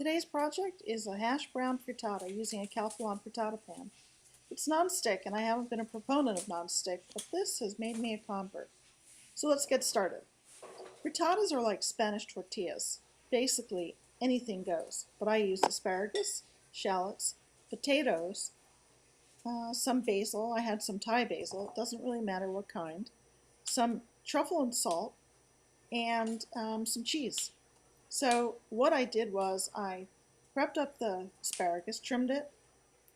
Today's project is a hash brown frittata using a Calphalon frittata pan. It's non-stick, and I haven't been a proponent of non-stick, but this has made me a convert. So let's get started. Frittatas are like Spanish tortillas. Basically, anything goes, but I use asparagus, shallots, potatoes, some basil. I had some Thai basil. It doesn't really matter what kind. Some truffle and salt, and some cheese. So what I did was I prepped up the asparagus, trimmed it,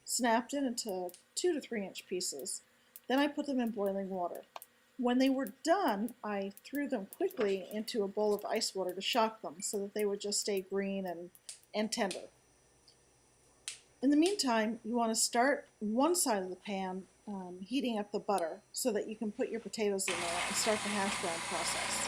snapped it into 2 to 3 inch pieces. Then I put them in boiling water. When they were done, I threw them quickly into a bowl of ice water to shock them so that they would just stay green and tender. In the meantime, you want to start one side of the pan heating up the butter so that you can put your potatoes in there and start the hash brown process.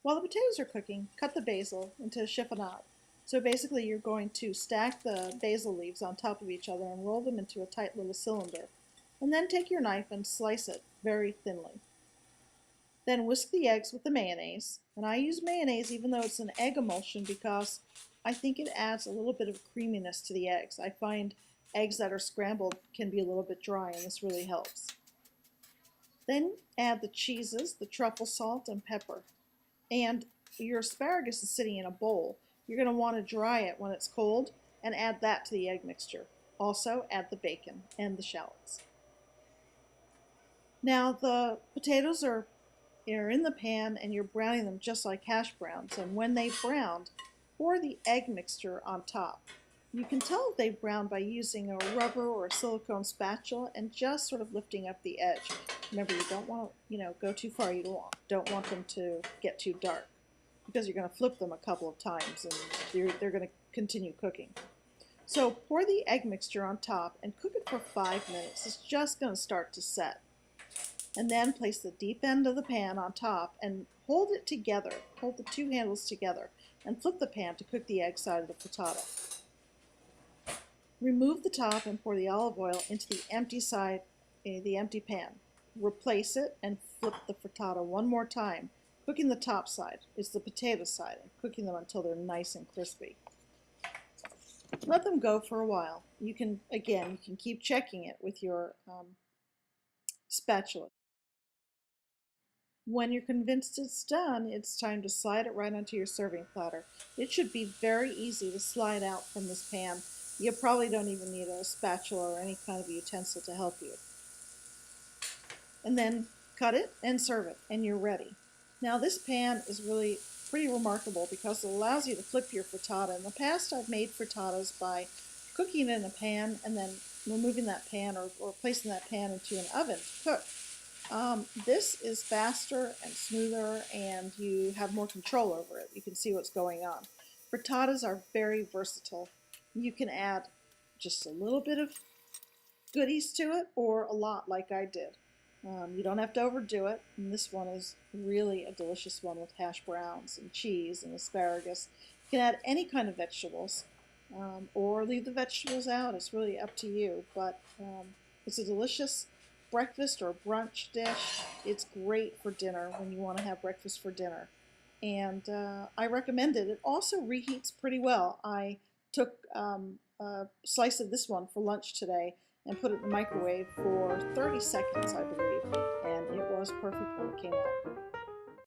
While the potatoes are cooking, cut the basil into a chiffonade. So basically you're going to stack the basil leaves on top of each other and roll them into a tight little cylinder. And then take your knife and slice it very thinly. Then whisk the eggs with the mayonnaise. And I use mayonnaise even though it's an egg emulsion because I think it adds a little bit of creaminess to the eggs. I find eggs that are scrambled can be a little bit dry, and this really helps. Then add the cheeses, the truffle salt, and pepper. And your asparagus is sitting in a bowl. You're going to want to dry it when it's cold and add that to the egg mixture. Also add the bacon and the shallots. Now the potatoes are in the pan and you're browning them just like hash browns. And when they've browned, pour the egg mixture on top. You can tell if they've browned by using a rubber or a silicone spatula and just sort of lifting up the edge. Remember, you don't want to, go too far. You don't want them to get too dark because you're going to flip them a couple of times and they're going to continue cooking. So pour the egg mixture on top and cook it for 5 minutes. It's just going to start to set. And then place the deep end of the pan on top and hold it together. Hold the two handles together and flip the pan to cook the egg side of the frittata. Remove the top and pour the olive oil into the empty side, the empty pan. Replace it and flip the frittata one more time, cooking the top side. It's the potato side, and cooking them until they're nice and crispy. Let them go for a while. You can keep checking it with your spatula. When you're convinced it's done, it's time to slide it right onto your serving platter. It should be very easy to slide out from this pan. You probably don't even need a spatula or any kind of utensil to help you. And then cut it and serve it, and you're ready. Now this pan is really pretty remarkable because it allows you to flip your frittata. In the past, I've made frittatas by cooking it in a pan and then removing that pan or placing that pan into an oven to cook. This is faster and smoother, and you have more control over it. You can see what's going on. Frittatas are very versatile. You can add just a little bit of goodies to it or a lot like I did. You don't have to overdo it, and this one is really a delicious one with hash browns and cheese and asparagus. You can add any kind of vegetables or leave the vegetables out. It's really up to you, but it's a delicious breakfast or brunch dish. It's great for dinner when you want to have breakfast for dinner, and I recommend it. It also reheats pretty well. I took a slice of this one for lunch today and put it in the microwave for 30 seconds, I believe, and it was perfect when it came out.